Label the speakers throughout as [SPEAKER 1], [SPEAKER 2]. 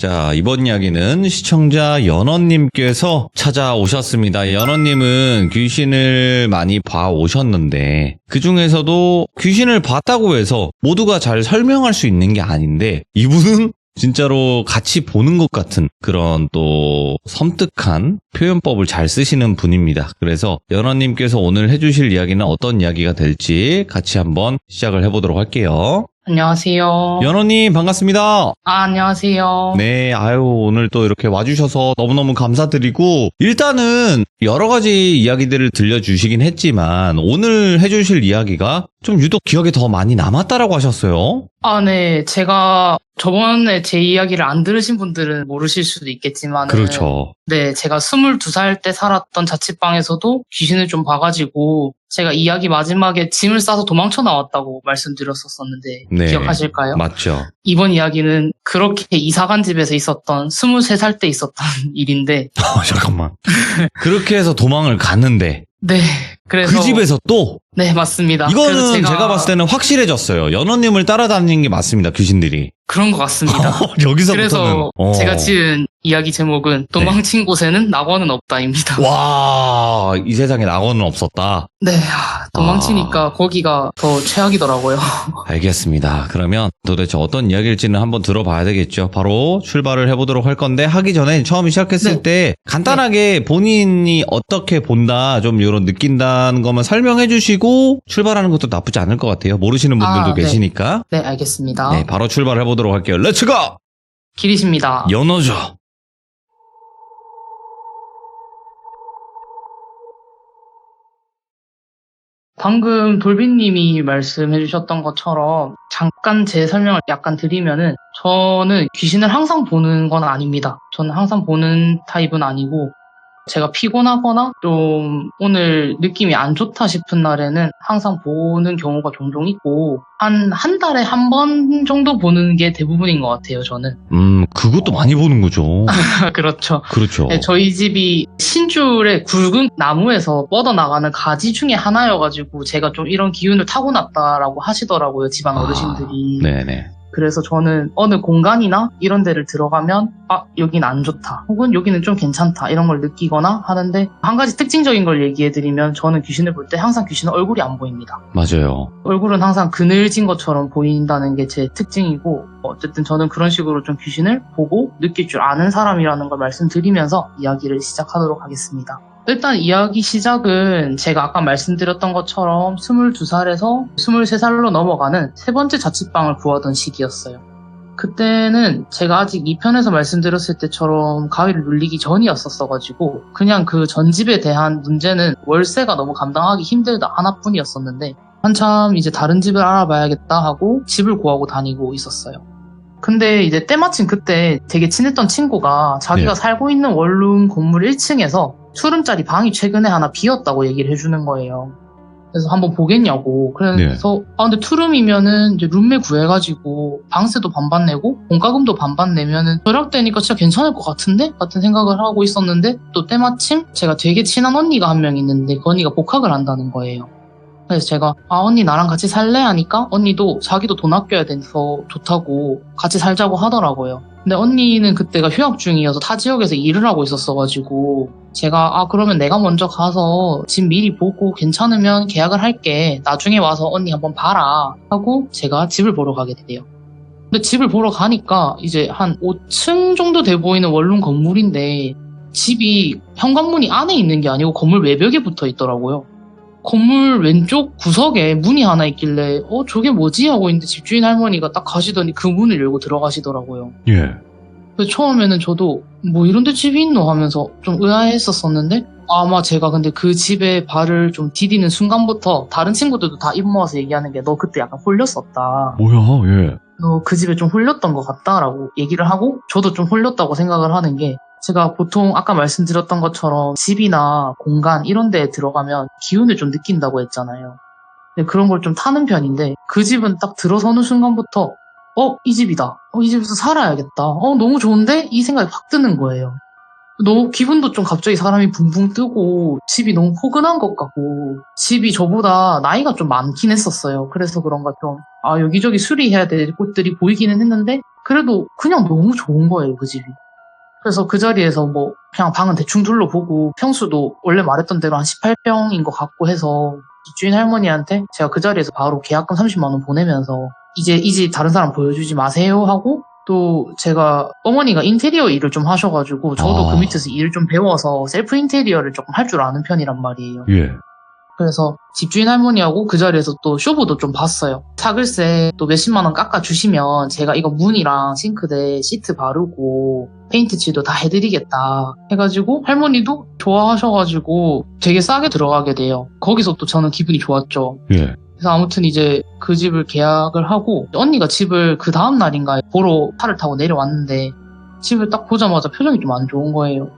[SPEAKER 1] 자, 이번 이야기는 시청자 연어님께서 찾아오셨습니다. 연어님은 귀신을 많이 봐오셨는데 그 중에서도 귀신을 봤다고 해서 모두가 잘 설명할 수 있는 게 아닌데 이분은 진짜로 같이 보는 것 같은 그런 또 섬뜩한 표현법을 잘 쓰시는 분입니다. 그래서 연어님께서 오늘 해주실 이야기는 어떤 이야기가 될지 같이 한번 시작을 해보도록 할게요.
[SPEAKER 2] 안녕하세요.
[SPEAKER 1] 연어님 반갑습니다.
[SPEAKER 2] 안녕하세요.
[SPEAKER 1] 네, 오늘 또 이렇게 와주셔서 너무너무 감사드리고 일단은 여러 가지 이야기들을 들려주시긴 했지만 오늘 해주실 이야기가 좀 유독 기억에 더 많이 남았다라고 하셨어요.
[SPEAKER 2] 네. 제가 저번에 제 이야기를 안 들으신 분들은 모르실 수도 있겠지만
[SPEAKER 1] 그렇죠.
[SPEAKER 2] 네, 제가 22살 때 살았던 자취방에서도 귀신을 좀 봐가지고 제가 이야기 마지막에 짐을 싸서 도망쳐 나왔다고 말씀드렸었는데
[SPEAKER 1] 네,
[SPEAKER 2] 기억하실까요?
[SPEAKER 1] 맞죠.
[SPEAKER 2] 이번 이야기는 그렇게 이사간 집에서 있었던 23살 때 있었던 일인데
[SPEAKER 1] 잠깐만. 그렇게 해서 도망을 갔는데
[SPEAKER 2] 네, 그래서
[SPEAKER 1] 그 집에서 또
[SPEAKER 2] 네, 맞습니다.
[SPEAKER 1] 이거는
[SPEAKER 2] 그래서
[SPEAKER 1] 제가 봤을 때는 확실해졌어요. 연어님을 따라다니는 게 맞습니다. 귀신들이.
[SPEAKER 2] 그런 것 같습니다.
[SPEAKER 1] 여기서부터는.
[SPEAKER 2] 그래서 제가 지은 이야기 제목은 도망친 곳에는 낙원은 없다입니다.
[SPEAKER 1] 와, 이 세상에 낙원은 없었다.
[SPEAKER 2] 네, 도망치니까 거기가 더 최악이더라고요.
[SPEAKER 1] 알겠습니다. 그러면 도대체 어떤 이야기일지는 한번 들어봐야 되겠죠. 바로 출발을 해보도록 할 건데 하기 전에 처음 시작했을
[SPEAKER 2] 네.
[SPEAKER 1] 때 간단하게 본인이 어떻게 본다, 좀 이런 느낀다는 것만 설명해 주시고 출발하는 것도 나쁘지 않을 것 같아요. 모르시는 분들도
[SPEAKER 2] 네.
[SPEAKER 1] 계시니까.
[SPEAKER 2] 네, 알겠습니다.
[SPEAKER 1] 네, 바로 출발해보도록 할게요. 렛츠고!
[SPEAKER 2] 길이십니다.
[SPEAKER 1] 연어죠.
[SPEAKER 2] 방금 돌빈님이 말씀해주셨던 것처럼 잠깐 제 설명을 약간 드리면은 저는 귀신을 항상 보는 건 아닙니다. 저는 항상 보는 타입은 아니고 제가 피곤하거나 좀 오늘 느낌이 안 좋다 싶은 날에는 항상 보는 경우가 종종 있고 한 달에 한 번 정도 보는 게 대부분인 것 같아요, 저는.
[SPEAKER 1] 그것도 많이 보는 거죠.
[SPEAKER 2] 그렇죠.
[SPEAKER 1] 그렇죠.
[SPEAKER 2] 네, 저희 집이 신줄의 굵은 나무에서 뻗어나가는 가지 중에 하나여가지고 제가 좀 이런 기운을 타고났다라고 하시더라고요, 집안 어르신들이.
[SPEAKER 1] 네네.
[SPEAKER 2] 그래서 저는 어느 공간이나 이런 데를 들어가면 여긴 안 좋다 혹은 여기는 좀 괜찮다 이런 걸 느끼거나 하는데 한 가지 특징적인 걸 얘기해드리면 저는 귀신을 볼 때 항상 귀신은 얼굴이 안 보입니다.
[SPEAKER 1] 맞아요.
[SPEAKER 2] 얼굴은 항상 그늘진 것처럼 보인다는 게 제 특징이고 어쨌든 저는 그런 식으로 좀 귀신을 보고 느낄 줄 아는 사람이라는 걸 말씀드리면서 이야기를 시작하도록 하겠습니다. 일단 이야기 시작은 제가 아까 말씀드렸던 것처럼 22살에서 23살로 넘어가는 세 번째 자취방을 구하던 시기였어요. 그때는 제가 아직 2편에서 말씀드렸을 때처럼 가위를 눌리기 전이었었어가지고 그냥 그 전집에 대한 문제는 월세가 너무 감당하기 힘들다 하나뿐이었었는데 한참 이제 다른 집을 알아봐야겠다 하고 집을 구하고 다니고 있었어요. 근데 이제 때마침 그때 되게 친했던 친구가 자기가 살고 있는 원룸 건물 1층에서 투룸짜리 방이 최근에 하나 비었다고 얘기를 해주는 거예요. 그래서 한번 보겠냐고. 그래서 근데 투룸이면은 이제 룸메 구해가지고 방세도 반반 내고 공과금도 반반 내면은 절약되니까 진짜 괜찮을 것 같은데? 같은 생각을 하고 있었는데 또 때마침 제가 되게 친한 언니가 한 명 있는데 그 언니가 복학을 한다는 거예요. 그래서 제가 언니 나랑 같이 살래? 하니까 언니도 자기도 돈 아껴야 돼서 좋다고 같이 살자고 하더라고요. 근데 언니는 그때가 휴학 중이어서 타 지역에서 일을 하고 있었어가지고 제가 그러면 내가 먼저 가서 집 미리 보고 괜찮으면 계약을 할게. 나중에 와서 언니 한번 봐라 하고 제가 집을 보러 가게 돼요. 근데 집을 보러 가니까 이제 한 5층 정도 돼 보이는 원룸 건물인데 집이 현관문이 안에 있는 게 아니고 건물 외벽에 붙어 있더라고요. 건물 왼쪽 구석에 문이 하나 있길래 저게 뭐지? 하고 있는데 집주인 할머니가 딱 가시더니 그 문을 열고 들어가시더라고요.
[SPEAKER 1] 예.
[SPEAKER 2] 그래서 처음에는 저도 뭐 이런 데 집이 있노 하면서 좀 의아했었었는데 아마 제가 근데 그 집에 발을 좀 디디는 순간부터 다른 친구들도 다 입 모아서 얘기하는 게 너 그때 약간 홀렸었다.
[SPEAKER 1] 뭐야, 예.
[SPEAKER 2] 너 그 집에 좀 홀렸던 것 같다라고 얘기를 하고 저도 좀 홀렸다고 생각을 하는 게 제가 보통 아까 말씀드렸던 것처럼 집이나 공간 이런 데에 들어가면 기운을 좀 느낀다고 했잖아요. 근데 그런 걸 좀 타는 편인데 그 집은 딱 들어서는 순간부터 이 집이다. 이 집에서 살아야겠다. 너무 좋은데? 이 생각이 확 드는 거예요. 너무 기분도 좀 갑자기 사람이 붕붕 뜨고 집이 너무 포근한 것 같고 집이 저보다 나이가 좀 많긴 했었어요. 그래서 그런가 좀 여기저기 수리해야 될 곳들이 보이기는 했는데 그래도 그냥 너무 좋은 거예요, 그 집이. 그래서 그 자리에서 뭐 그냥 방은 대충 둘러보고 평수도 원래 말했던 대로 한 18평인 것 같고 해서 집주인 할머니한테 제가 그 자리에서 바로 계약금 30만 원 보내면서 이제 이 집 다른 사람 보여주지 마세요 하고, 또 제가 어머니가 인테리어 일을 좀 하셔가지고 저도 그 밑에서 일을 좀 배워서 셀프 인테리어를 조금 할 줄 아는 편이란 말이에요.
[SPEAKER 1] 예.
[SPEAKER 2] 그래서 집주인 할머니하고 그 자리에서 또 쇼부도 좀 봤어요. 사글세 또 몇십만 원 깎아주시면 제가 이거 문이랑 싱크대 시트 바르고 페인트 칠도 다 해드리겠다 해가지고 할머니도 좋아하셔가지고 되게 싸게 들어가게 돼요. 거기서 또 저는 기분이 좋았죠.
[SPEAKER 1] 예.
[SPEAKER 2] 그래서 아무튼 이제 그 집을 계약을 하고 언니가 집을 그 다음 날인가 보러 차를 타고 내려왔는데 집을 딱 보자마자 표정이 좀 안 좋은 거예요.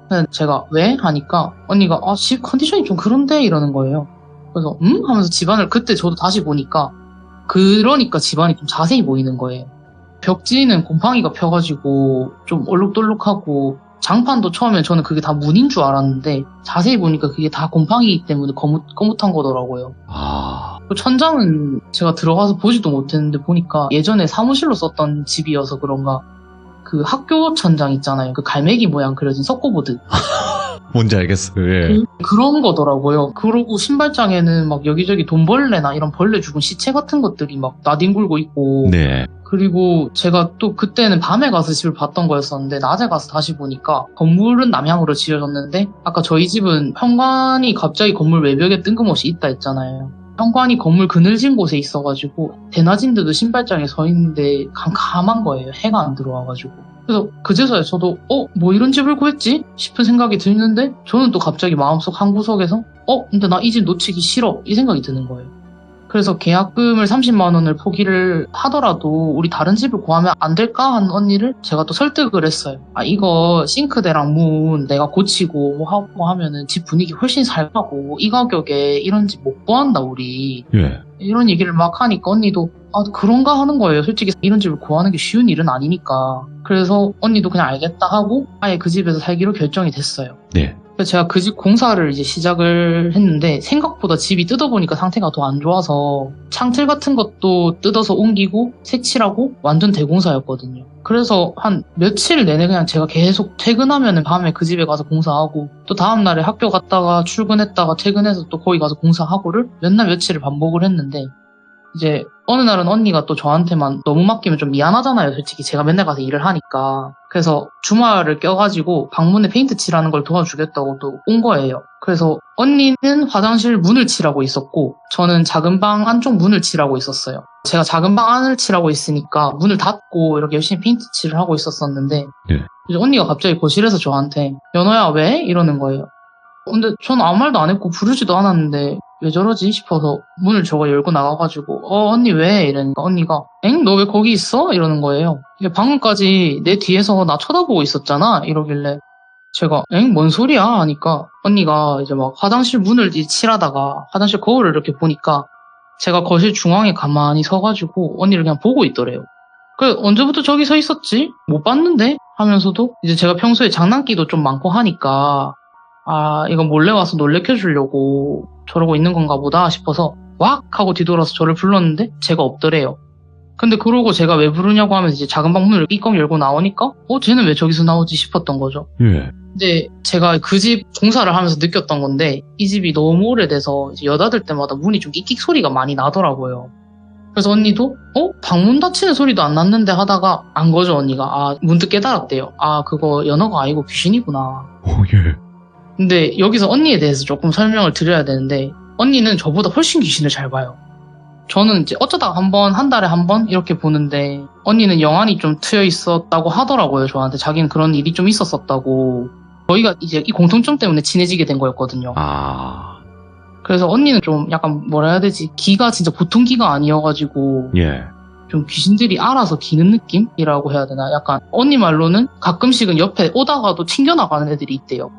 [SPEAKER 2] 그래서 제가 왜? 하니까 언니가 집 컨디션이 좀 그런데 이러는 거예요. 그래서 하면서 집안을 그때 저도 다시 보니까 그러니까 집안이 좀 자세히 보이는 거예요. 벽지는 곰팡이가 펴가지고 좀 얼룩덜룩하고 장판도 처음엔 저는 그게 다 문인 줄 알았는데 자세히 보니까 그게 다 곰팡이 때문에 거뭇한 거더라고요. 천장은 제가 들어가서 보지도 못했는데 보니까 예전에 사무실로 썼던 집이어서 그런가 그 학교 천장 있잖아요. 그 갈매기 모양 그려진 석고보드.
[SPEAKER 1] 뭔지 알겠어요. 예.
[SPEAKER 2] 그런 거더라고요. 그러고 신발장에는 막 여기저기 돈벌레나 이런 벌레 죽은 시체 같은 것들이 막 나뒹굴고 있고.
[SPEAKER 1] 네.
[SPEAKER 2] 그리고 제가 또 그때는 밤에 가서 집을 봤던 거였었는데 낮에 가서 다시 보니까 건물은 남향으로 지어졌는데 아까 저희 집은 현관이 갑자기 건물 외벽에 뜬금없이 있다 했잖아요. 현관이 건물 그늘진 곳에 있어가지고 대낮인데도 신발장에 서 있는데 캄캄한 거예요. 해가 안 들어와가지고. 그래서 그제서야 저도 뭐 이런 집을 구했지? 싶은 생각이 드는데 저는 또 갑자기 마음속 한 구석에서 근데 나 이 집 놓치기 싫어 이 생각이 드는 거예요. 그래서 계약금을 30만 원을 포기를 하더라도 우리 다른 집을 구하면 안 될까 하는 언니를 제가 또 설득을 했어요. 이거 싱크대랑 문 내가 고치고 뭐 하고 하면은 집 분위기 훨씬 살가고 이 가격에 이런 집 못 구한다 우리.
[SPEAKER 1] 예.
[SPEAKER 2] 이런 얘기를 막 하니까 언니도 그런가 하는 거예요. 솔직히 이런 집을 구하는 게 쉬운 일은 아니니까. 그래서 언니도 그냥 알겠다 하고 아예 그 집에서 살기로 결정이 됐어요.
[SPEAKER 1] 네.
[SPEAKER 2] 제가 그 집 공사를 이제 시작을 했는데 생각보다 집이 뜯어보니까 상태가 더 안 좋아서 창틀 같은 것도 뜯어서 옮기고 색칠하고 완전 대공사였거든요. 그래서 한 며칠 내내 그냥 제가 계속 퇴근하면은 밤에 그 집에 가서 공사하고 또 다음날에 학교 갔다가 출근했다가 퇴근해서 또 거기 가서 공사하고를 몇 날 며칠을 반복을 했는데 이제 어느 날은 언니가 또 저한테만 너무 맡기면 좀 미안하잖아요. 솔직히 제가 맨날 가서 일을 하니까. 그래서 주말을 껴가지고 방문에 페인트 칠하는 걸 도와주겠다고 또 온 거예요. 그래서 언니는 화장실 문을 칠하고 있었고 저는 작은 방 안쪽 문을 칠하고 있었어요. 제가 작은 방 안을 칠하고 있으니까 문을 닫고 이렇게 열심히 페인트 칠을 하고 있었었는데
[SPEAKER 1] 네.
[SPEAKER 2] 이제 언니가 갑자기 거실에서 저한테 연호야 왜? 이러는 거예요. 근데 저는 아무 말도 안 했고 부르지도 않았는데 왜 저러지 싶어서 문을 저가 열고 나가가지고 언니 왜? 이러니까 언니가 엥? 너 왜 거기 있어? 이러는 거예요. 이게 방금까지 내 뒤에서 나 쳐다보고 있었잖아 이러길래 제가 엥? 뭔 소리야? 하니까 언니가 이제 막 화장실 문을 칠하다가 화장실 거울을 이렇게 보니까 제가 거실 중앙에 가만히 서가지고 언니를 그냥 보고 있더래요. 그래 언제부터 저기 서 있었지? 못 봤는데? 하면서도 이제 제가 평소에 장난기도 좀 많고 하니까 이거 몰래 와서 놀래켜주려고 저러고 있는 건가 보다 싶어서 왁 하고 뒤돌아서 저를 불렀는데 제가 없더래요. 근데 그러고 제가 왜 부르냐고 하면서 이제 작은 방 문을 삐걱 열고 나오니까 쟤는 왜 저기서 나오지 싶었던 거죠.
[SPEAKER 1] 예.
[SPEAKER 2] 근데 제가 그 집 공사를 하면서 느꼈던 건데 이 집이 너무 오래돼서 이제 여닫을 때마다 문이 좀 끽끽 소리가 많이 나더라고요. 그래서 언니도 방문 닫히는 소리도 안 났는데 하다가 안 거죠. 언니가 문득 깨달았대요. 그거 연어가 아니고 귀신이구나.
[SPEAKER 1] 예.
[SPEAKER 2] 근데 여기서 언니에 대해서 조금 설명을 드려야 되는데 언니는 저보다 훨씬 귀신을 잘 봐요. 저는 이제 어쩌다가 한 달에 한 번 이렇게 보는데 언니는 영안이 좀 트여 있었다고 하더라고요. 저한테 자기는 그런 일이 좀 있었었다고. 저희가 이제 이 공통점 때문에 친해지게 된 거였거든요. 그래서 언니는 좀 약간 뭐라 해야 되지? 기가 진짜 보통 기가 아니어가지고
[SPEAKER 1] 예.
[SPEAKER 2] 좀 귀신들이 알아서 기는 느낌이라고 해야 되나? 약간 언니 말로는 가끔씩은 옆에 오다가도 튕겨나가는 애들이 있대요.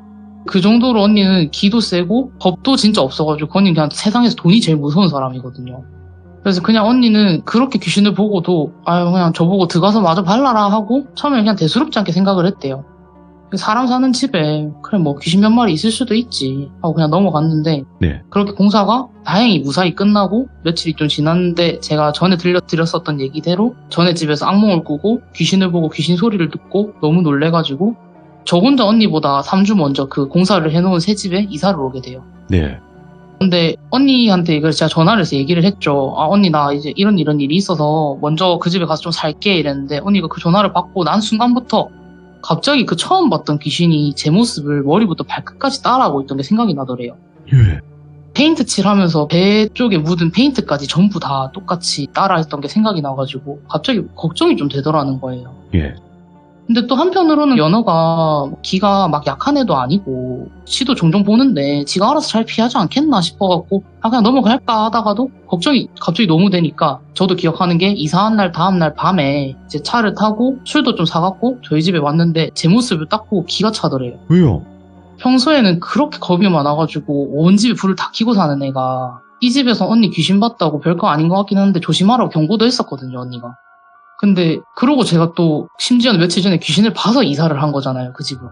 [SPEAKER 2] 그 정도로 언니는 기도 세고 겁도 진짜 없어가지고 언니는 그냥 세상에서 돈이 제일 무서운 사람이거든요. 그래서 그냥 언니는 그렇게 귀신을 보고도 그냥 저보고 들어가서 마저 발라라 하고 처음에 그냥 대수롭지 않게 생각을 했대요. 사람 사는 집에 그래 뭐 귀신 몇 마리 있을 수도 있지 하고 그냥 넘어갔는데
[SPEAKER 1] 네.
[SPEAKER 2] 그렇게 공사가 다행히 무사히 끝나고 며칠이 좀 지났는데 제가 전에 들려드렸었던 얘기대로 전에 집에서 악몽을 꾸고 귀신을 보고 귀신 소리를 듣고 너무 놀래가지고 저 혼자 언니보다 3주 먼저 그 공사를 해놓은 새 집에 이사를 오게 돼요.
[SPEAKER 1] 네.
[SPEAKER 2] 근데 언니한테 이걸 제가 전화를 해서 얘기를 했죠. 아 언니 나 이제 이런 일이 있어서 먼저 그 집에 가서 좀 살게 이랬는데 언니가 그 전화를 받고 난 순간부터 갑자기 그 처음 봤던 귀신이 제 모습을 머리부터 발끝까지 따라하고 있던 게 생각이 나더래요.
[SPEAKER 1] 예.
[SPEAKER 2] 페인트 칠하면서 배 쪽에 묻은 페인트까지 전부 다 똑같이 따라했던 게 생각이 나가지고 갑자기 걱정이 좀 되더라는 거예요.
[SPEAKER 1] 예.
[SPEAKER 2] 근데 또 한편으로는 연어가 기가 막 약한 애도 아니고 시도 종종 보는데 지가 알아서 잘 피하지 않겠나 싶어갖고 그냥 넘어갈까 하다가도 걱정이 갑자기 너무 되니까 저도 기억하는 게 이사한 날 다음날 밤에 이제 차를 타고 술도 좀 사갖고 저희 집에 왔는데 제 모습을 딱 보고 기가 차더래요.
[SPEAKER 1] 왜요?
[SPEAKER 2] 평소에는 그렇게 겁이 많아가지고 온 집에 불을 다 켜고 사는 애가 이 집에서 언니 귀신 봤다고 별거 아닌 것 같긴 한데 조심하라고 경고도 했었거든요, 언니가. 근데 그러고 제가 또 심지어는 며칠 전에 귀신을 봐서 이사를 한 거잖아요, 그 집을.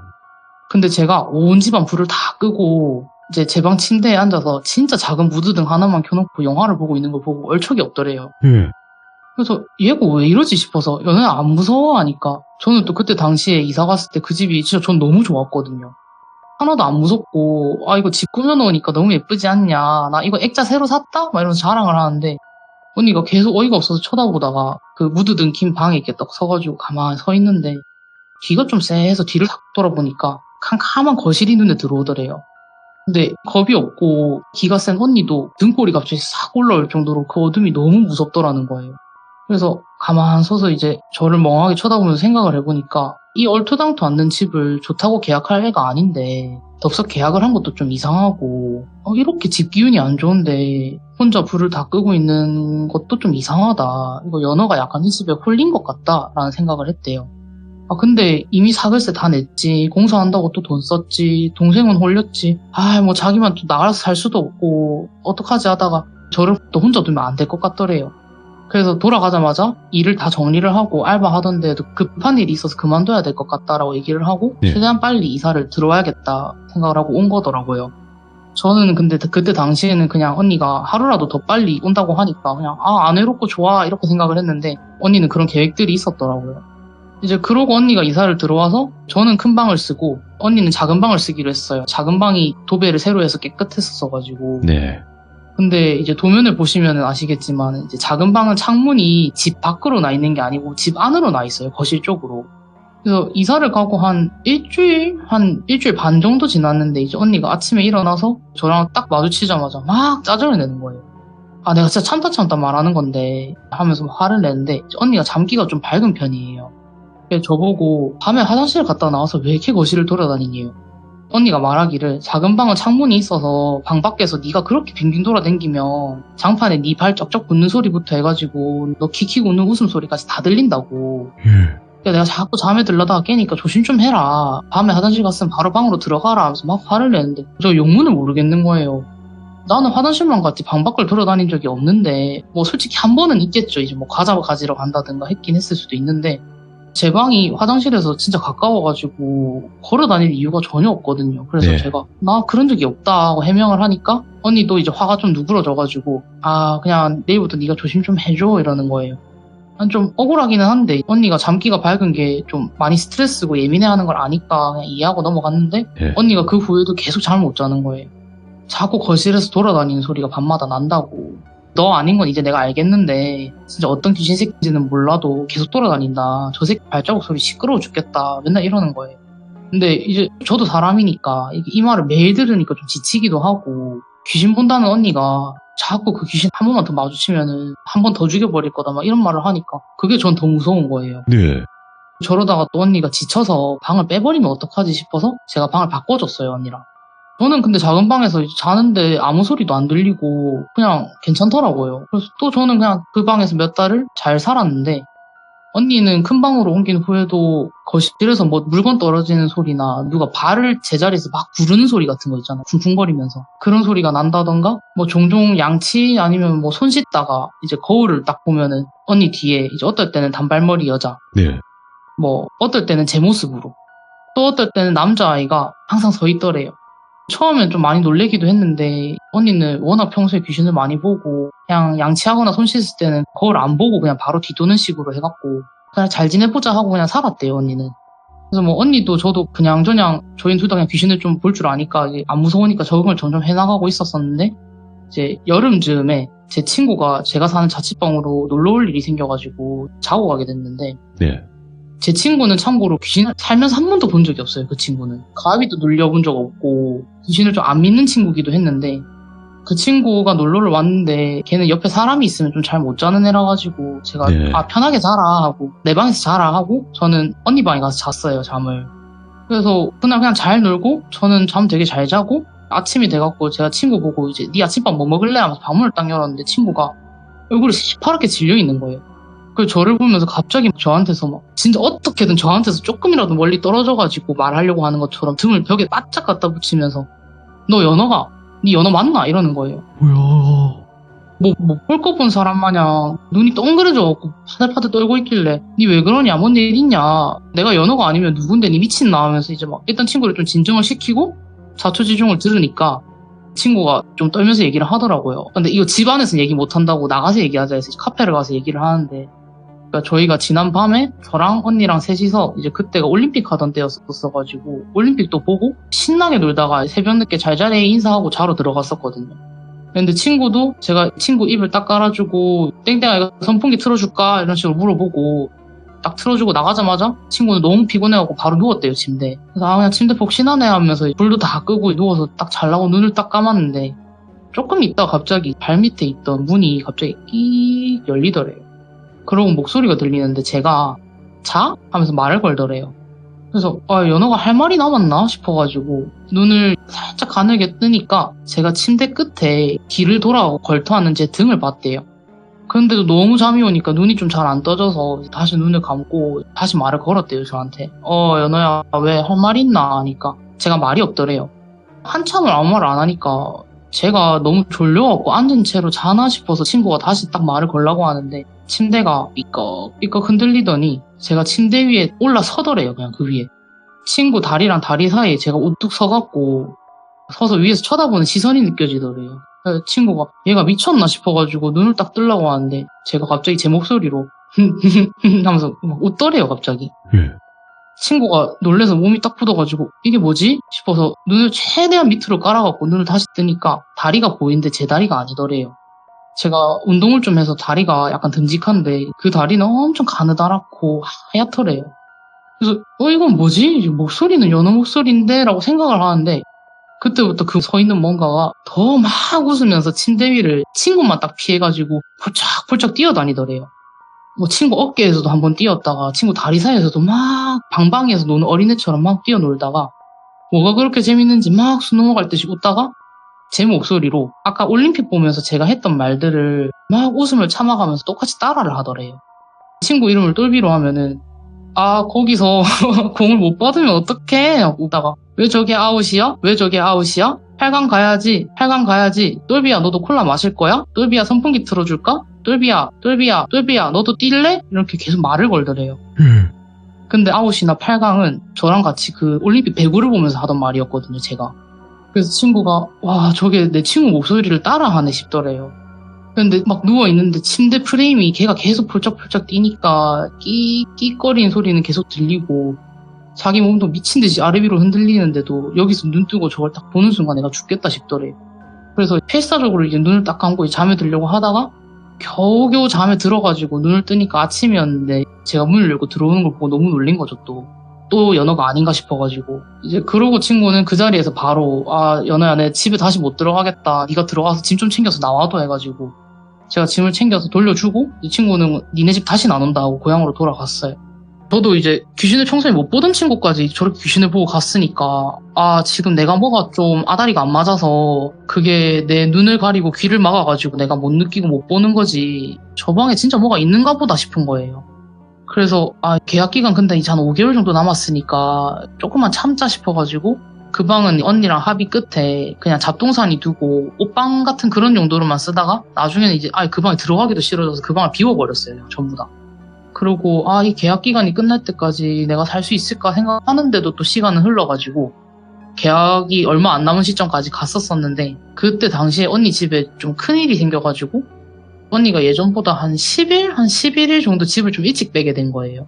[SPEAKER 2] 근데 제가 온 집안 불을 다 끄고 이제 제 방 침대에 앉아서 진짜 작은 무드등 하나만 켜놓고 영화를 보고 있는 걸 보고 얼척이 없더래요.
[SPEAKER 1] 예.
[SPEAKER 2] 그래서 얘가 왜 이러지 싶어서 연애야 안 무서워 하니까 저는 또 그때 당시에 이사 갔을 때 그 집이 진짜 전 너무 좋았거든요. 하나도 안 무섭고 아 이거 집 꾸며놓으니까 너무 예쁘지 않냐, 나 이거 액자 새로 샀다? 막 이러면서 자랑을 하는데 언니가 계속 어이가 없어서 쳐다보다가 그 무드등 킨 방에 이렇게 딱 서가지고 가만히 서 있는데 귀가 좀 쎄해서 뒤를 탁 돌아보니까 캄캄한 거실이 눈에 들어오더래요. 근데 겁이 없고 기가 센 언니도 등골이 갑자기 싹 올라올 정도로 그 어둠이 너무 무섭더라는 거예요. 그래서 가만 서서 이제 저를 멍하게 쳐다보면서 생각을 해보니까 이 얼토당토 않는 집을 좋다고 계약할 애가 아닌데 덥석 계약을 한 것도 좀 이상하고 이렇게 집 기운이 안 좋은데 혼자 불을 다 끄고 있는 것도 좀 이상하다. 이거 연어가 약간 이 집에 홀린 것 같다라는 생각을 했대요. 근데 이미 사글세 다 냈지. 공사한다고 또 돈 썼지. 동생은 홀렸지. 뭐 자기만 또 나가서 살 수도 없고 어떡하지 하다가 저를 또 혼자 두면 안 될 것 같더래요. 그래서 돌아가자마자 일을 다 정리를 하고 알바하던데도 급한 일이 있어서 그만둬야 될 것 같다라고 얘기를 하고
[SPEAKER 1] 네.
[SPEAKER 2] 최대한 빨리 이사를 들어와야겠다 생각을 하고 온 거더라고요. 저는 근데 그때 당시에는 그냥 언니가 하루라도 더 빨리 온다고 하니까 그냥 안 외롭고 좋아 이렇게 생각을 했는데 언니는 그런 계획들이 있었더라고요. 이제 그러고 언니가 이사를 들어와서 저는 큰 방을 쓰고 언니는 작은 방을 쓰기로 했어요. 작은 방이 도배를 새로 해서 깨끗했었어가지고.
[SPEAKER 1] 네.
[SPEAKER 2] 근데 이제 도면을 보시면 아시겠지만 이제 작은 방은 창문이 집 밖으로 나 있는 게 아니고 집 안으로 나 있어요. 거실 쪽으로. 그래서 이사를 가고 한 일주일 반 정도 지났는데 이제 언니가 아침에 일어나서 저랑 딱 마주치자마자 막 짜증을 내는 거예요. 내가 진짜 참다 말하는 건데 하면서 화를 내는데 언니가 잠기가 좀 밝은 편이에요. 그래서 저보고 밤에 화장실 갔다 나와서 왜 이렇게 거실을 돌아다니니? 언니가 말하기를 작은 방은 창문이 있어서 방 밖에서 네가 그렇게 빙빙 돌아다니면 장판에 네 발 쩍쩍 붙는 소리부터 해가지고 너 키키고 웃는 웃음소리까지 다 들린다고. 그러니까 내가 자꾸 잠에 들려다가 깨니까 조심 좀 해라. 밤에 화장실 갔으면 바로 방으로 들어가라 하면서 막 화를 내는데 저 용문을 모르겠는 거예요. 나는 화장실만 갔지 방 밖을 돌아다닌 적이 없는데 뭐 솔직히 한 번은 있겠죠. 이제 뭐 과자 가지러 간다든가 했긴 했을 수도 있는데 제 방이 화장실에서 진짜 가까워가지고 걸어 다닐 이유가 전혀 없거든요. 그래서
[SPEAKER 1] 네.
[SPEAKER 2] 제가 나 그런 적이 없다 하고 해명을 하니까 언니도 이제 화가 좀 누그러져가지고 그냥 내일부터 네가 조심 좀 해줘 이러는 거예요. 좀 억울하기는 한데 언니가 잠기가 밝은 게 좀 많이 스트레스고 예민해하는 걸 아니까 그냥 이해하고 넘어갔는데
[SPEAKER 1] 네.
[SPEAKER 2] 언니가 그 후에도 계속 잠을 못 자는 거예요. 자꾸 거실에서 돌아다니는 소리가 밤마다 난다고. 너 아닌 건 이제 내가 알겠는데 진짜 어떤 귀신 새끼인지는 몰라도 계속 돌아다닌다. 저 새끼 발자국 소리 시끄러워 죽겠다. 맨날 이러는 거예요. 근데 이제 저도 사람이니까 이 말을 매일 들으니까 좀 지치기도 하고 귀신 본다는 언니가 자꾸 그 귀신 한 번만 더 마주치면은 한 번 더 죽여버릴 거다 막 이런 말을 하니까 그게 전 더 무서운 거예요.
[SPEAKER 1] 네.
[SPEAKER 2] 저러다가 또 언니가 지쳐서 방을 빼버리면 어떡하지 싶어서 제가 방을 바꿔줬어요, 언니랑. 저는 근데 작은 방에서 자는데 아무 소리도 안 들리고 그냥 괜찮더라고요. 그래서 또 저는 그냥 그 방에서 몇 달을 잘 살았는데 언니는 큰 방으로 옮긴 후에도 거실에서 뭐 물건 떨어지는 소리나 누가 발을 제자리에서 막 부르는 소리 같은 거 있잖아. 쿵쿵거리면서. 그런 소리가 난다던가 뭐 종종 양치 아니면 뭐 손 씻다가 이제 거울을 딱 보면은 언니 뒤에 이제 어떨 때는 단발머리 여자
[SPEAKER 1] 네.
[SPEAKER 2] 뭐 어떨 때는 제 모습으로 또 어떨 때는 남자아이가 항상 서 있더래요. 처음엔 좀 많이 놀래기도 했는데 언니는 워낙 평소에 귀신을 많이 보고 그냥 양치하거나 손 씻을 때는 거울 안 보고 그냥 바로 뒤도는 식으로 해갖고 그냥 잘 지내보자 하고 그냥 살았대요, 언니는. 그래서 뭐 언니도 저도 그냥저냥 저희 둘 다 그냥 귀신을 좀 볼 줄 아니까 이제 안 무서우니까 적응을 점점 해나가고 있었었는데 이제 여름쯤에 제 친구가 제가 사는 자취방으로 놀러 올 일이 생겨가지고 자고 가게 됐는데
[SPEAKER 1] 네.
[SPEAKER 2] 제 친구는 참고로 귀신을 살면서 한 번도 본 적이 없어요. 그 친구는 가위도 눌려본 적 없고 귀신을 좀 안 믿는 친구기도 했는데 그 친구가 놀러를 왔는데 걔는 옆에 사람이 있으면 좀 잘 못 자는 애라 가지고 제가
[SPEAKER 1] 네.
[SPEAKER 2] 편하게 자라 하고 내 방에서 자라 하고 저는 언니 방에 가서 잤어요, 잠을. 그래서 그날 그냥 잘 놀고 저는 잠 되게 잘 자고 아침이 돼갖고 제가 친구 보고 이제 네 아침밥 뭐 먹을래? 하면서 방문을 딱 열었는데 친구가 얼굴이 시퍼렇게 질려 있는 거예요. 그래서 저를 보면서 갑자기 저한테서 막 진짜 어떻게든 저한테서 조금이라도 멀리 떨어져가지고 말하려고 하는 것처럼 등을 벽에 바짝 갖다 붙이면서 너 연어가 네 연어 맞나? 이러는 거예요.
[SPEAKER 1] 뭐야?
[SPEAKER 2] 볼 거 본 사람 마냥 눈이 동그래져갖고 파들파들 떨고 있길래 니 왜 그러냐? 뭔 일 있냐? 내가 연어가 아니면 누군데 니 미친나? 하면서 이제 막 일단 친구를 좀 진정을 시키고 자초지종을 들으니까 친구가 좀 떨면서 얘기를 하더라고요. 근데 이거 집 안에서는 얘기 못한다고 나가서 얘기하자 해서 카페를 가서 얘기를 하는데 그러니까 저희가 지난 밤에 저랑 언니랑 셋이서 이제 그때가 올림픽 하던 때였었어가지고 올림픽도 보고 신나게 놀다가 새벽 늦게 잘 자래 인사하고 자러 들어갔었거든요. 근데 친구도 제가 친구 입을 딱 깔아주고 땡땡아 이거 선풍기 틀어줄까? 이런 식으로 물어보고 딱 틀어주고 나가자마자 친구는 너무 피곤해갖고 바로 누웠대요, 침대에. 그래서 그냥 침대 폭신하네 하면서 불도 다 끄고 누워서 딱 자려고 눈을 딱 감았는데 조금 있다가 갑자기 발밑에 있던 문이 갑자기 끼익 열리더래요. 그러고 목소리가 들리는데 제가 자? 하면서 말을 걸더래요. 그래서 연어가 할 말이 남았나 싶어가지고 눈을 살짝 가늘게 뜨니까 제가 침대 끝에 뒤를 돌아가고 걸터하는 제 등을 봤대요. 근데도 너무 잠이 오니까 눈이 좀 잘 안 떠져서 다시 눈을 감고 다시 말을 걸었대요, 저한테. 연어야 왜 할 말 있나 하니까 제가 말이 없더래요. 한참을 아무 말 안 하니까 제가 너무 졸려갖고 앉은 채로 자나 싶어서 친구가 다시 딱 말을 걸라고 하는데 침대가 삐걱삐걱 흔들리더니 제가 침대 위에 올라서더래요, 그냥 그 위에. 친구 다리랑 다리 사이에 제가 우뚝 서갖고 서서 위에서 쳐다보는 시선이 느껴지더래요. 그래서 친구가 얘가 미쳤나 싶어가지고 눈을 딱 뜨려고 하는데 제가 갑자기 제 목소리로 하면서 막 웃더래요, 갑자기.
[SPEAKER 1] 예.
[SPEAKER 2] 친구가 놀래서 몸이 딱 굳어가지고 이게 뭐지? 싶어서 눈을 최대한 밑으로 깔아갖고 눈을 다시 뜨니까 다리가 보이는데 제 다리가 아니더래요. 제가 운동을 좀 해서 다리가 약간 듬직한데 그 다리는 엄청 가느다랗고 하얗더래요. 그래서 이건 뭐지? 목소리는 연어 목소리인데? 라고 생각을 하는데 그때부터 그 서 있는 뭔가가 더 막 웃으면서 침대 위를 친구만 딱 피해가지고 폴짝폴짝 뛰어다니더래요. 뭐 친구 어깨에서도 한번 뛰었다가 친구 다리 사이에서도 막 방방이에서 노는 어린애처럼 막 뛰어놀다가 뭐가 그렇게 재밌는지 막 수능 넘어갈 듯이 웃다가 제 목소리로 아까 올림픽 보면서 제가 했던 말들을 막 웃음을 참아가면서 똑같이 따라를 하더래요. 친구 이름을 똘비로 하면은 거기서 공을 못 받으면 어떡해? 하고 웃다가 왜 저게 아웃이야? 왜 저게 아웃이야? 8강 가야지. 8강 가야지. 똘비야 너도 콜라 마실 거야? 똘비야 선풍기 틀어줄까? 똘비야 너도 뛸래? 이렇게 계속 말을 걸더래요. 근데 아웃이나 8강은 저랑 같이 그 올림픽 배구를 보면서 하던 말이었거든요, 제가. 그래서 친구가 와 저게 내 친구 목소리를 따라하네 싶더래요. 근데 막 누워있는데 침대 프레임이 걔가 계속 폴짝폴짝 뛰니까 끼끼거리는 소리는 계속 들리고 자기 몸도 미친 듯이 아래 위로 흔들리는데도 여기서 눈 뜨고 저걸 딱 보는 순간 내가 죽겠다 싶더래요. 그래서 필사적으로 이제 눈을 딱 감고 잠에 들려고 하다가 겨우겨우 잠에 들어가지고 눈을 뜨니까 아침이었는데 제가 문을 열고 들어오는 걸 보고 너무 놀린 거죠, 또 연어가 아닌가 싶어가지고 이제 그러고 친구는 그 자리에서 바로 연어야 내 집에 다시 못 들어가겠다, 네가 들어가서 짐 좀 챙겨서 나와도 해가지고 제가 짐을 챙겨서 돌려주고 이 친구는 니네 집 다시 안 온다 하고 고향으로 돌아갔어요. 저도 이제 귀신을 평소에 못 보던 친구까지 저렇게 귀신을 보고 갔으니까 지금 내가 뭐가 좀 아다리가 안 맞아서 그게 내 눈을 가리고 귀를 막아가지고 내가 못 느끼고 못 보는 거지 저 방에 진짜 뭐가 있는가 보다 싶은 거예요. 그래서 계약 기간 근데 이제 한 5개월 정도 남았으니까 조금만 참자 싶어가지고 그 방은 언니랑 합의 끝에 그냥 잡동사니 두고 옷방 같은 그런 용도로만 쓰다가 나중에는 이제 그 방에 들어가기도 싫어져서 그 방을 비워버렸어요, 전부 다. 그리고 이 계약 기간이 끝날 때까지 내가 살 수 있을까 생각하는데도 또 시간은 흘러가지고 계약이 얼마 안 남은 시점까지 갔었었는데 그때 당시에 언니 집에 좀 큰일이 생겨가지고 언니가 예전보다 한 10일? 한 11일 정도 집을 좀 일찍 빼게 된 거예요.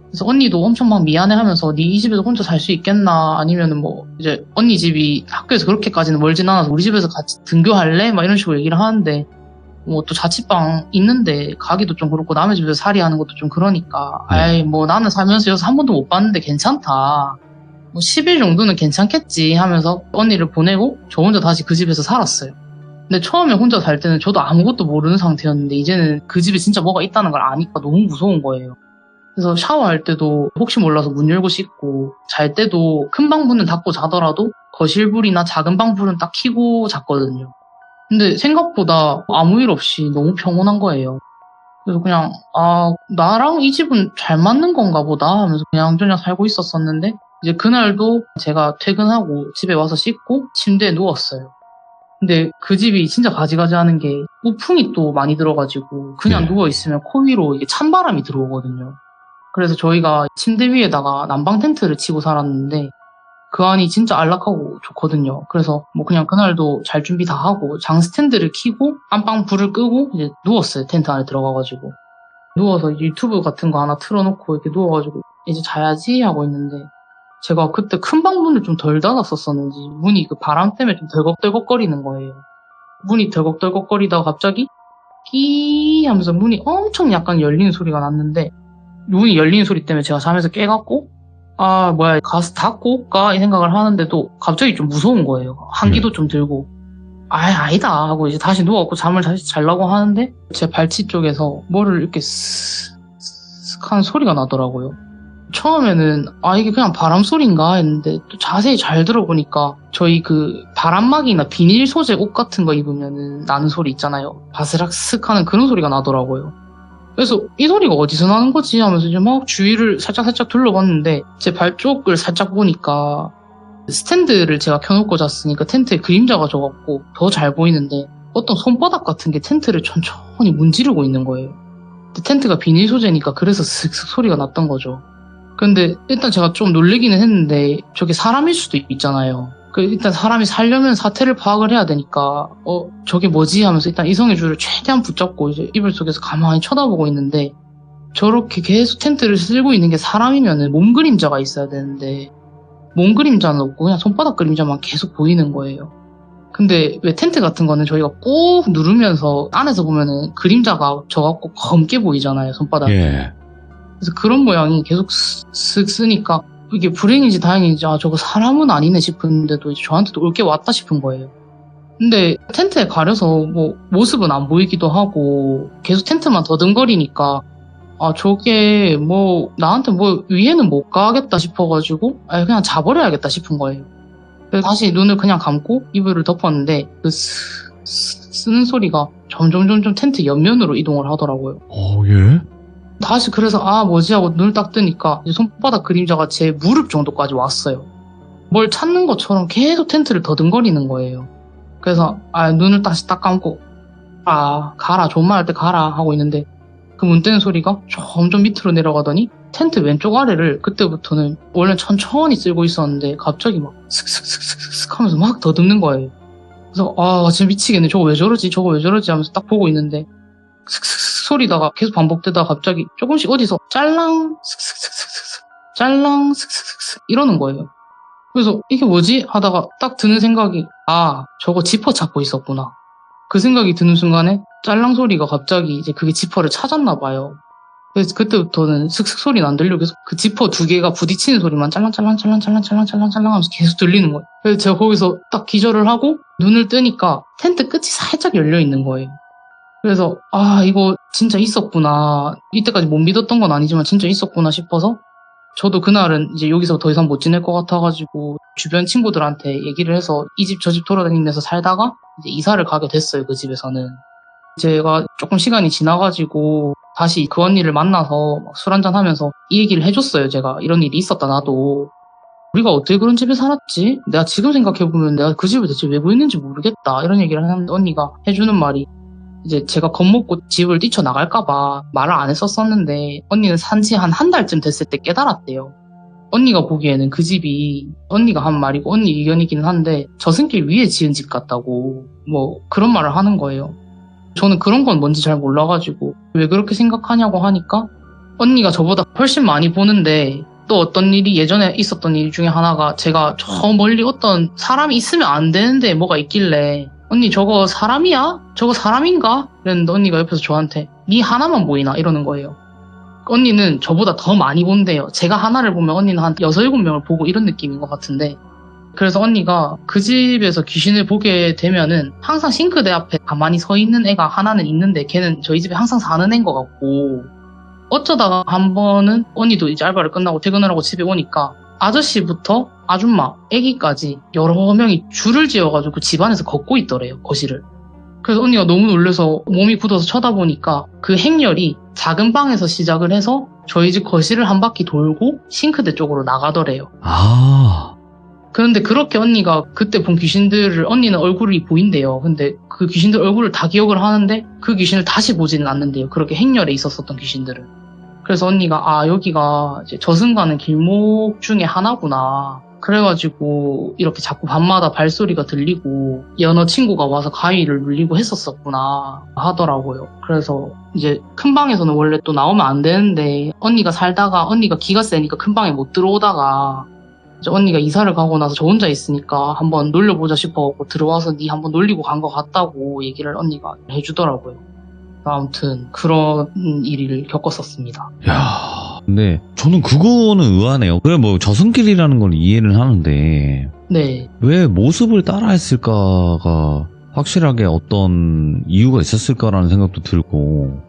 [SPEAKER 2] 그래서 언니도 엄청 막 미안해하면서 네 이 집에서 혼자 살 수 있겠나 아니면은 뭐 이제 언니 집이 학교에서 그렇게까지는 멀진 않아서 우리 집에서 같이 등교할래? 막 이런 식으로 얘기를 하는데 뭐 또 자취방 있는데 가기도 좀 그렇고 남의 집에서 살이 하는 것도 좀 그러니까 아이 뭐 나는 살면서 여기서 한 번도 못 봤는데 괜찮다. 뭐 10일 정도는 괜찮겠지 하면서 언니를 보내고 저 혼자 다시 그 집에서 살았어요. 근데 처음에 혼자 살 때는 저도 아무것도 모르는 상태였는데 이제는 그 집에 진짜 뭐가 있다는 걸 아니까 너무 무서운 거예요. 그래서 샤워할 때도 혹시 몰라서 문 열고 씻고 잘 때도 큰 방 문은 닫고 자더라도 거실 불이나 작은 방 불은 딱 켜고 잤거든요. 근데 생각보다 아무 일 없이 너무 평온한 거예요. 그래서 그냥 나랑 이 집은 잘 맞는 건가 보다 하면서 그냥 살고 있었었는데 이제 그날도 제가 퇴근하고 집에 와서 씻고 침대에 누웠어요. 근데 그 집이 진짜 가지가지 하는 게 우풍이 또 많이 들어가지고 그냥 누워있으면 코 위로 이게 찬바람이 들어오거든요. 그래서 저희가 침대 위에다가 난방 텐트를 치고 살았는데 그 안이 진짜 안락하고 좋거든요. 그래서 뭐 그냥 그날도 잘 준비 다 하고 장 스탠드를 켜고 안방 불을 끄고 이제 누웠어요. 텐트 안에 들어가가지고. 누워서 유튜브 같은 거 하나 틀어놓고 이렇게 누워가지고 이제 자야지 하고 있는데 제가 그때 큰 방 문을 좀 덜 닫았었었는지 문이 그 바람 때문에 좀 덜컥덜컥거리는 거예요. 문이 덜컥덜컥거리다가 갑자기 끼 하면서 문이 엄청 약간 열리는 소리가 났는데 문이 열리는 소리 때문에 제가 잠에서 깨갖고 뭐야 가서 닫고 올까 이 생각을 하는데도 갑자기 좀 무서운 거예요. 한기도 좀 들고 아니다 하고 이제 다시 누워갖고 잠을 다시 자려고 하는데 제 발치 쪽에서 뭐를 이렇게 쓱 하는 소리가 나더라고요. 처음에는 이게 그냥 바람 소리인가 했는데 또 자세히 잘 들어보니까 저희 그 바람막이나 비닐 소재 옷 같은 거 입으면은 나는 소리 있잖아요. 바스락 쓱 하는 그런 소리가 나더라고요. 그래서 이 소리가 어디서 나는 거지 하면서 이제 막 주위를 살짝 둘러봤는데 제 발 쪽을 살짝 보니까 스탠드를 제가 켜놓고 잤으니까 텐트에 그림자가 져갖고 더 잘 보이는데 어떤 손바닥 같은 게 텐트를 천천히 문지르고 있는 거예요. 근데 텐트가 비닐 소재니까 그래서 슥슥 소리가 났던 거죠. 근데 일단 제가 좀 놀래기는 했는데 저게 사람일 수도 있잖아요. 일단 사람이 살려면 사태를 파악을 해야 되니까 저게 뭐지 하면서 일단 이성의 줄을 최대한 붙잡고 이제 이불 속에서 가만히 쳐다보고 있는데 저렇게 계속 텐트를 쓸고 있는 게 사람이면은 몸 그림자가 있어야 되는데 몸 그림자는 없고 그냥 손바닥 그림자만 계속 보이는 거예요. 근데 왜 텐트 같은 거는 저희가 꾹 누르면서 안에서 보면은 그림자가 져갖고 검게 보이잖아요, 손바닥이. 그래서 그런 모양이 계속 쓱 쓰니까 이게 불행인지 다행인지 저거 사람은 아니네 싶은데도 이제 저한테도 올 게 왔다 싶은 거예요. 근데 텐트에 가려서 뭐 모습은 안 보이기도 하고 계속 텐트만 더듬거리니까 저게 뭐 나한테 뭐 위에는 못 가겠다 싶어가지고 그냥 자버려야겠다 싶은 거예요. 그래서 다시 눈을 그냥 감고 이불을 덮었는데 그 쓰는 소리가 점점 텐트 옆면으로 이동을 하더라고요. 다시 그래서 뭐지 하고 눈을 딱 뜨니까 이제 손바닥 그림자가 제 무릎 정도까지 왔어요. 뭘 찾는 것처럼 계속 텐트를 더듬거리는 거예요. 그래서 눈을 다시 딱 감고 가라 존만 할 때 가라 하고 있는데 그 문 뜨는 소리가 점점 밑으로 내려가더니 텐트 왼쪽 아래를 그때부터는 원래 천천히 쓸고 있었는데 갑자기 막 슥슥슥슥슥 하면서 막 더듬는 거예요. 그래서 진짜 미치겠네. 저거 왜 저러지 하면서 딱 보고 있는데 슥슥슥 소리다가 계속 반복되다가 갑자기 조금씩 어디서 짤랑 슥슥슥슥슥 짤랑 슥슥슥슥 이러는 거예요. 그래서 이게 뭐지 하다가 딱 드는 생각이 저거 지퍼 찾고 있었구나. 그 생각이 드는 순간에 짤랑 소리가 갑자기 이제 그게 지퍼를 찾았나 봐요. 그래서 그때부터는 슥슥 소리는 안 들리고 계속 그 지퍼 두 개가 부딪히는 소리만 짤랑짤랑 하면서 계속 들리는 거예요. 그래서 제가 거기서 딱 기절을 하고 눈을 뜨니까 텐트 끝이 살짝 열려 있는 거예요. 그래서 이거 진짜 있었구나. 이때까지 못 믿었던 건 아니지만 진짜 있었구나 싶어서 저도 그날은 이제 여기서 더 이상 못 지낼 것 같아가지고 주변 친구들한테 얘기를 해서 이 집 저 집 돌아다니면서 살다가 이제 이사를 가게 됐어요. 그 집에서는. 제가 조금 시간이 지나가지고 다시 그 언니를 만나서 술 한잔 하면서 이 얘기를 해줬어요. 제가 이런 일이 있었다 나도. 우리가 어떻게 그런 집에 살았지? 내가 지금 생각해보면 내가 그 집을 대체 왜 구했는지 모르겠다. 이런 얘기를 하는데 언니가 해주는 말이 이제 제가 겁먹고 집을 뛰쳐나갈까봐 말을 안 했었었는데 언니는 산지 한 달쯤 됐을 때 깨달았대요. 언니가 보기에는 그 집이 언니가 한 말이고 언니 의견이기는 한데 저승길 위에 지은 집 같다고 뭐 그런 말을 하는 거예요. 저는 그런 건 뭔지 잘 몰라가지고 왜 그렇게 생각하냐고 하니까 언니가 저보다 훨씬 많이 보는데 또 어떤 일이 예전에 있었던 일 중에 하나가 제가 저 멀리 어떤 사람이 있으면 안 되는데 뭐가 있길래 언니 저거 사람이야? 저거 사람인가? 이랬는데 언니가 옆에서 저한테 니 하나만 보이나? 이러는 거예요. 언니는 저보다 더 많이 본대요. 제가 하나를 보면 언니는 한 6, 7명을 보고 이런 느낌인 것 같은데 그래서 언니가 그 집에서 귀신을 보게 되면은 항상 싱크대 앞에 가만히 서 있는 애가 하나는 있는데 걔는 저희 집에 항상 사는 애인 것 같고 어쩌다가 한 번은 언니도 이제 알바를 끝나고 퇴근을 하고 집에 오니까 아저씨부터 아줌마, 애기까지 여러 명이 줄을 지어가지고 집 안에서 걷고 있더래요, 거실을. 그래서 언니가 너무 놀라서 몸이 굳어서 쳐다보니까 그 행렬이 작은 방에서 시작을 해서 저희 집 거실을 한 바퀴 돌고 싱크대 쪽으로 나가더래요.
[SPEAKER 1] 아,
[SPEAKER 2] 그런데 그렇게 언니가 그때 본 귀신들을 언니는 얼굴이 보인대요. 근데 그 귀신들 얼굴을 다 기억을 하는데 그 귀신을 다시 보지는 않는데요. 그렇게 행렬에 있었었던 귀신들은. 그래서 언니가 여기가 이제 저승 가는 길목 중에 하나구나. 그래가지고 이렇게 자꾸 밤마다 발소리가 들리고 연어 친구가 와서 가위를 눌리고 했었었구나 하더라고요. 그래서 이제 큰 방에서는 원래 또 나오면 안 되는데 언니가 살다가 언니가 기가 세니까 큰 방에 못 들어오다가 이제 언니가 이사를 가고 나서 저 혼자 있으니까 한번 놀려보자 싶어갖고 들어와서 니 한번 놀리고 간 것 같다고 얘기를 언니가 해주더라고요. 아무튼 그런 일을 겪었었습니다.
[SPEAKER 1] 야, 근데 저는 그거는 의아하네요. 그래 뭐 저승길이라는 걸 이해는 하는데
[SPEAKER 2] 네.
[SPEAKER 1] 왜 모습을 따라했을까가 확실하게 어떤 이유가 있었을까라는 생각도 들고.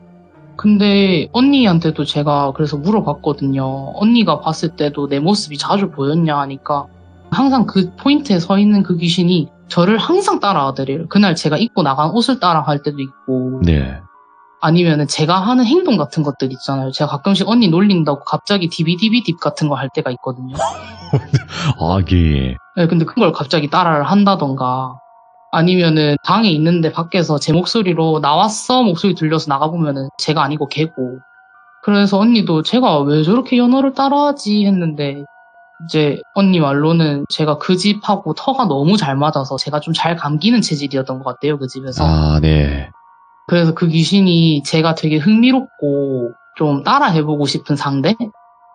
[SPEAKER 2] 근데 언니한테도 제가 그래서 물어봤거든요. 언니가 봤을 때도 내 모습이 자주 보였냐 하니까 항상 그 포인트에 서 있는 그 귀신이 저를 항상 따라하더래요. 그날 제가 입고 나간 옷을 따라갈 때도 있고
[SPEAKER 1] 네.
[SPEAKER 2] 아니면은 제가 하는 행동 같은 것들 있잖아요. 제가 가끔씩 언니 놀린다고 갑자기 디비디비 같은 거 할 때가 있거든요.
[SPEAKER 1] 아, 예.
[SPEAKER 2] 네, 근데 그걸 갑자기 따라를 한다던가 아니면은 방에 있는데 밖에서 제 목소리로 나왔어 목소리 들려서 나가보면은 제가 아니고 걔고 그래서 언니도 제가 왜 저렇게 연어를 따라하지 했는데 이제 언니 말로는 제가 그 집하고 터가 너무 잘 맞아서 제가 좀 잘 감기는 체질이었던 것 같아요 그 집에서.
[SPEAKER 1] 아, 네.
[SPEAKER 2] 그래서 그 귀신이 제가 되게 흥미롭고 좀 따라해보고 싶은 상대?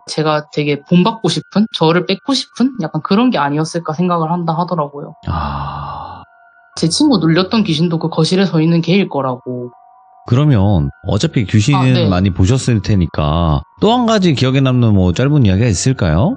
[SPEAKER 2] 제가 되게 본받고 싶은? 저를 뺏고 싶은? 약간 그런 게 아니었을까 생각을 한다 하더라고요.
[SPEAKER 1] 아,
[SPEAKER 2] 제 친구 눌렸던 귀신도 그 거실에 서 있는 걔일 거라고.
[SPEAKER 1] 그러면 어차피 귀신은
[SPEAKER 2] 네.
[SPEAKER 1] 많이 보셨을 테니까 또 한 가지 기억에 남는 뭐 짧은 이야기가 있을까요?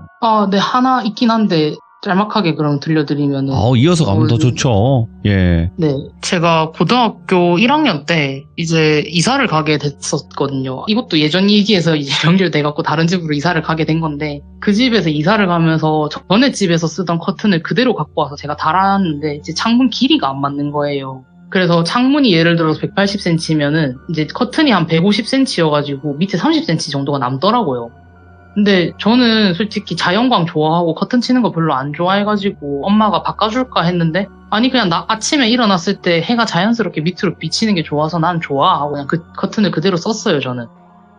[SPEAKER 2] 네, 하나 있긴 한데 짤막하게 그럼 들려드리면은.
[SPEAKER 1] 이어서 가면 더 좋죠. 예.
[SPEAKER 2] 네. 제가 고등학교 1학년 때 이제 이사를 가게 됐었거든요. 이것도 예전 얘기에서 이제 연결돼갖고 다른 집으로 이사를 가게 된 건데 그 집에서 이사를 가면서 전에 집에서 쓰던 커튼을 그대로 갖고 와서 제가 달았는데 이제 창문 길이가 안 맞는 거예요. 그래서 창문이 예를 들어서 180cm면은 이제 커튼이 한 150cm여가지고 밑에 30cm 정도가 남더라고요. 근데 저는 솔직히 자연광 좋아하고 커튼 치는 거 별로 안 좋아해가지고 엄마가 바꿔줄까 했는데 아니 그냥 나 아침에 일어났을 때 해가 자연스럽게 밑으로 비치는 게 좋아서 난 좋아 하고 그냥 그 커튼을 그대로 썼어요 저는.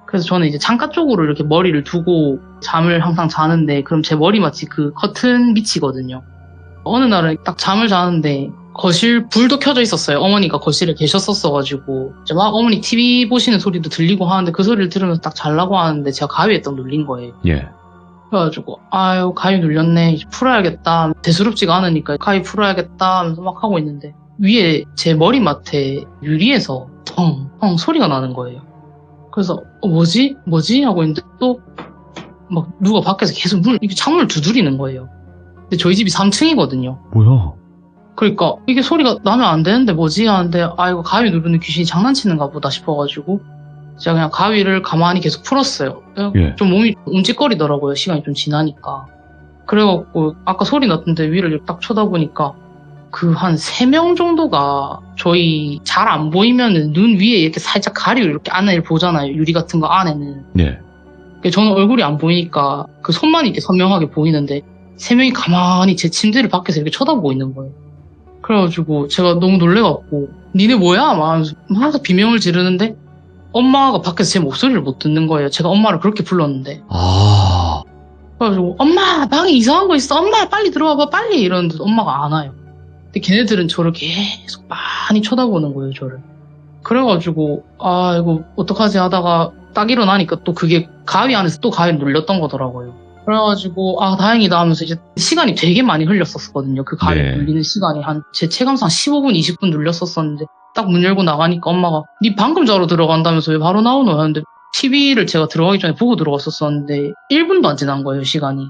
[SPEAKER 2] 그래서 저는 이제 창가 쪽으로 이렇게 머리를 두고 잠을 항상 자는데 그럼 제 머리 마치 그 커튼 밑이거든요. 어느 날은 딱 잠을 자는데 거실 불도 켜져 있었어요. 어머니가 거실에 계셨었어가지고 이제 막 어머니 TV 보시는 소리도 들리고 하는데 그 소리를 들으면서 딱 자려고 하는데 제가 가위에 딱 눌린 거예요.
[SPEAKER 1] 예.
[SPEAKER 2] 그래가지고 아유 가위 눌렸네 이제 풀어야겠다 대수롭지가 않으니까 가위 풀어야겠다 하면서 막 하고 있는데 위에 제 머리맡에 유리에서 텅텅 소리가 나는 거예요. 그래서 뭐지 하고 있는데 또 막 누가 밖에서 계속 이렇게 창문을 두드리는 거예요. 근데 저희 집이 3층이거든요.
[SPEAKER 1] 뭐야? 그러니까
[SPEAKER 2] 이게 소리가 나면 안 되는데 뭐지 하는데 이거 가위 누르는 귀신이 장난치는가 보다 싶어가지고 제가 그냥 가위를 가만히 계속 풀었어요.
[SPEAKER 1] 예.
[SPEAKER 2] 좀 몸이 움찔거리더라고요. 시간이 좀 지나니까. 그래갖고 아까 소리 났던데 위를 딱 쳐다보니까 그 한 3명 정도가 저희 잘 안 보이면은 눈 위에 이렇게 살짝 가리고 이렇게 안을 보잖아요. 유리 같은 거 안에는.
[SPEAKER 1] 예.
[SPEAKER 2] 저는 얼굴이 안 보이니까 그 손만 이렇게 선명하게 보이는데 3명이 가만히 제 침대를 밖에서 이렇게 쳐다보고 있는 거예요. 그래가지고 제가 너무 놀래갖고 니네 뭐야? 막 하면서 항상 비명을 지르는데 엄마가 밖에서 제 목소리를 못 듣는 거예요. 제가 엄마를 그렇게 불렀는데.
[SPEAKER 1] 아,
[SPEAKER 2] 그래가지고 엄마 방에 이상한 거 있어. 엄마 빨리 들어와봐 빨리 이러는데 엄마가 안 와요. 근데 걔네들은 저를 계속 많이 쳐다보는 거예요. 저를. 그래가지고 아 이거 어떡하지 하다가 딱 일어나니까 또 그게 가위 안에서 또 가위를 눌렸던 거더라고요. 그래가지고 아 다행이다 하면서 이제 시간이 되게 많이 흘렸었거든요. 그 가위
[SPEAKER 1] 네.
[SPEAKER 2] 눌리는 시간이 한 제 체감상 15분 20분 눌렸었었는데 딱 문 열고 나가니까 엄마가 니 방금 자러 들어간다면서 왜 바로 나오노 하는데 TV를 제가 들어가기 전에 보고 들어갔었었는데 1분도 안 지난 거예요 시간이.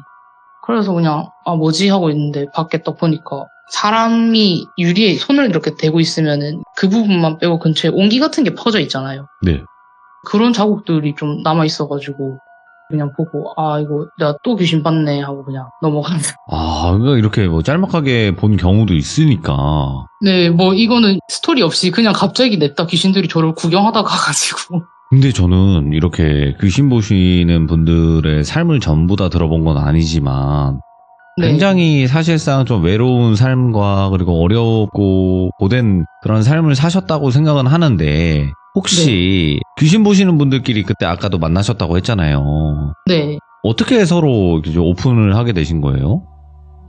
[SPEAKER 2] 그래서 그냥 아 뭐지 하고 있는데 밖에 딱 보니까 사람이 유리에 손을 이렇게 대고 있으면은 그 부분만 빼고 근처에 온기 같은 게 퍼져 있잖아요.
[SPEAKER 1] 네.
[SPEAKER 2] 그런 자국들이 좀 남아 있어가지고 그냥 보고 아 이거 내가 또 귀신 봤네 하고 그냥 넘어간다.
[SPEAKER 1] 아, 그러니까 이렇게 뭐 짤막하게 본 경우도 있으니까.
[SPEAKER 2] 네, 뭐 이거는 스토리 없이 그냥 갑자기 냈다 귀신들이 저를 구경하다 가가지고.
[SPEAKER 1] 근데 저는 이렇게 귀신 보시는 분들의 삶을 전부 다 들어본 건 아니지만
[SPEAKER 2] 네.
[SPEAKER 1] 굉장히 사실상 좀 외로운 삶과 그리고 어렵고 고된 그런 삶을 사셨다고 생각은 하는데 혹시 귀신 보시는 분들끼리 그때 아까도 만나셨다고 했잖아요.
[SPEAKER 2] 네.
[SPEAKER 1] 어떻게 서로 이렇게 좀 오픈을 하게 되신 거예요?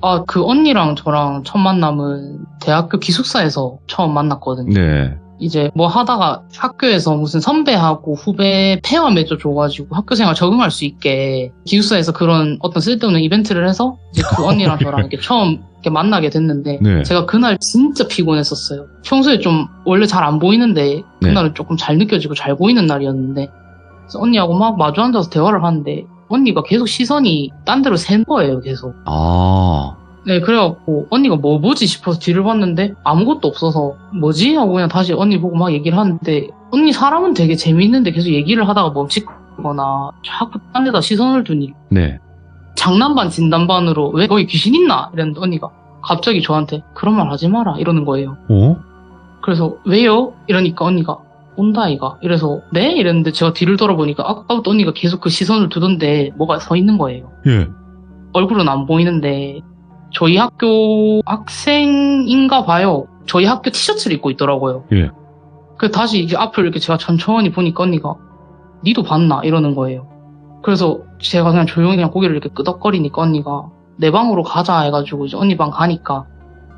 [SPEAKER 2] 아, 그 언니랑 저랑 첫 만남은 대학교 기숙사에서 처음 만났거든요.
[SPEAKER 1] 네.
[SPEAKER 2] 이제 뭐 하다가 학교에서 무슨 선배하고 후배 페어 맺어줘가지고 학교 생활 적응할 수 있게 기숙사에서 그런 어떤 쓸데없는 이벤트를 해서 이제 그 언니랑 저랑 이렇게 처음 이렇게 만나게 됐는데
[SPEAKER 1] 네.
[SPEAKER 2] 제가 그날 진짜 피곤했었어요. 평소에 좀 원래 잘 안 보이는데 그날은 조금 잘 느껴지고 잘 보이는 날이었는데 그래서 언니하고 막 마주 앉아서 대화를 하는데 언니가 계속 시선이 딴 데로 샌 거예요, 계속.
[SPEAKER 1] 아,
[SPEAKER 2] 네, 그래갖고 언니가 뭐 보지 싶어서 뒤를 봤는데 아무것도 없어서 뭐지? 하고 그냥 다시 언니 보고 막 얘기를 하는데 언니 사람은 되게 재밌는데 계속 얘기를 하다가 멈칫거나 자꾸 딴 데다 시선을 두니
[SPEAKER 1] 네.
[SPEAKER 2] 장난 반 진담 반으로 왜 거기 귀신 있나? 이랬는데 언니가 갑자기 저한테 그런 말 하지 마라 이러는 거예요.
[SPEAKER 1] 어?
[SPEAKER 2] 그래서 왜요? 이러니까 언니가 온다 이가 이래서 네? 이랬는데 제가 뒤를 돌아보니까 아까부터 언니가 계속 그 시선을 두던데 뭐가 서 있는 거예요.
[SPEAKER 1] 예.
[SPEAKER 2] 얼굴은 안 보이는데 저희 학교 학생인가 봐요. 저희 학교 티셔츠를 입고 있더라고요.
[SPEAKER 1] 예.
[SPEAKER 2] 그 다시 이제 앞을 이렇게 제가 천천히 보니까 언니가 니도 봤나? 이러는 거예요. 그래서 제가 그냥 조용히 그냥 고개를 이렇게 끄덕거리니까 언니가 내 방으로 가자 해가지고 이제 언니 방 가니까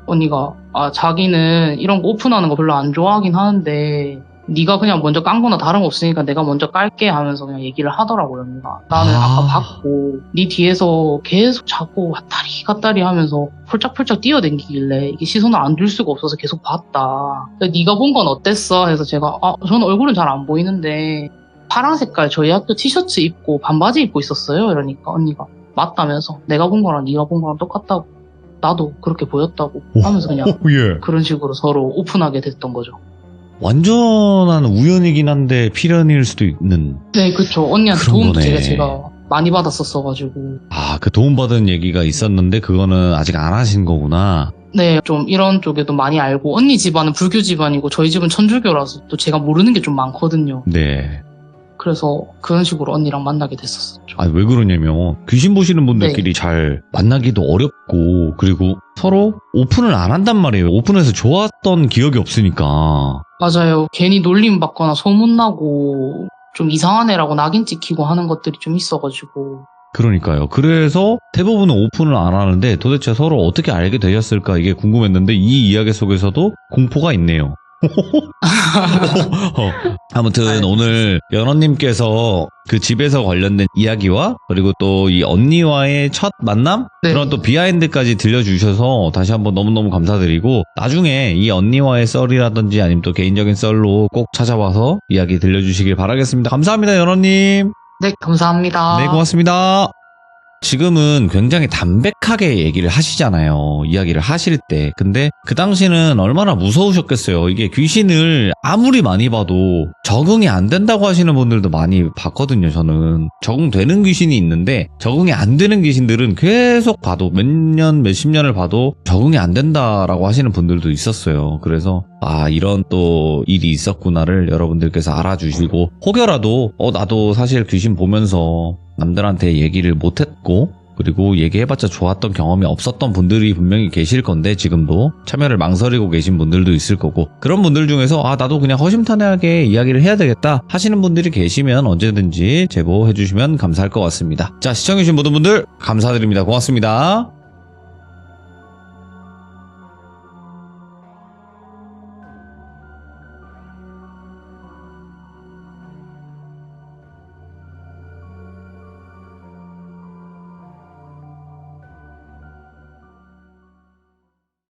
[SPEAKER 2] 언니가 아 자기는 이런 거 오픈하는 거 별로 안 좋아하긴 하는데 네가 그냥 먼저 깐 거나 다름없으니까 내가 먼저 깔게 하면서 그냥 얘기를 하더라고요. 언니가 나는 아까 봤고 네 뒤에서 계속 자꾸 왔다리 갔다리 하면서 폴짝폴짝 뛰어댕기길래 이게 시선을 안 둘 수가 없어서 계속 봤다. 네가 본 건 어땠어? 해서 제가 아 저는 얼굴은 잘 안 보이는데 파란 색깔 저희 학교 티셔츠 입고 반바지 입고 있었어요. 이러니까 언니가 맞다면서 내가 본 거랑 네가 본 거랑 똑같다고 나도 그렇게 보였다고 하면서 그냥
[SPEAKER 1] 예.
[SPEAKER 2] 그런 식으로 서로 오픈하게 됐던 거죠.
[SPEAKER 1] 완전한 우연이긴 한데 필연일 수도 있는.
[SPEAKER 2] 네, 그쵸. 언니한테
[SPEAKER 1] 그런
[SPEAKER 2] 도움도
[SPEAKER 1] 거네.
[SPEAKER 2] 제가 많이 받았었어가지고.
[SPEAKER 1] 아, 그 도움받은 얘기가 있었는데 그거는 아직 안 하신 거구나.
[SPEAKER 2] 네, 좀 이런 쪽에도 많이 알고, 언니 집안은 불교 집안이고, 저희 집은 천주교라서 또 제가 모르는 게 좀 많거든요.
[SPEAKER 1] 네.
[SPEAKER 2] 그래서 그런 식으로 언니랑 만나게 됐었죠.
[SPEAKER 1] 아, 왜 그러냐면 귀신 보시는 분들끼리 잘 만나기도 어렵고 그리고 서로 오픈을 안 한단 말이에요. 오픈해서 좋았던 기억이 없으니까.
[SPEAKER 2] 맞아요. 괜히 놀림 받거나 소문나고, 좀 이상한 애라고 낙인 찍히고 하는 것들이 좀 있어가지고.
[SPEAKER 1] 그러니까요. 그래서 대부분은 오픈을 안 하는데 도대체 서로 어떻게 알게 되셨을까 이게 궁금했는데 이 이야기 속에서도 공포가 있네요. 아무튼 오늘 연어님께서 그 집에서 관련된 이야기와 그리고 또 이 언니와의 첫 만남?
[SPEAKER 2] 네.
[SPEAKER 1] 그런 또 비하인드까지 들려주셔서 다시 한번 너무너무 감사드리고 나중에 이 언니와의 썰이라든지 아니면 또 개인적인 썰로 꼭 찾아와서 이야기 들려주시길 바라겠습니다. 감사합니다, 연어님.
[SPEAKER 2] 네, 감사합니다.
[SPEAKER 1] 네, 고맙습니다. 지금은 굉장히 담백하게 얘기를 하시잖아요. 이야기를 하실 때. 근데 그 당시는 얼마나 무서우셨겠어요. 이게 귀신을 아무리 많이 봐도 적응이 안 된다고 하시는 분들도 많이 봤거든요, 저는. 적응되는 귀신이 있는데 적응이 안 되는 귀신들은 계속 봐도 몇 년, 몇십 년을 봐도 적응이 안 된다라고 하시는 분들도 있었어요. 그래서 아, 이런 또 일이 있었구나를 여러분들께서 알아주시고 혹여라도 나도 사실 귀신 보면서 남들한테 얘기를 못했고 그리고 얘기해봤자 좋았던 경험이 없었던 분들이 분명히 계실 건데 지금도 참여를 망설이고 계신 분들도 있을 거고 그런 분들 중에서 나도 그냥 허심탄회하게 이야기를 해야 되겠다 하시는 분들이 계시면 언제든지 제보해주시면 감사할 것 같습니다. 자, 시청해주신 모든 분들 감사드립니다. 고맙습니다.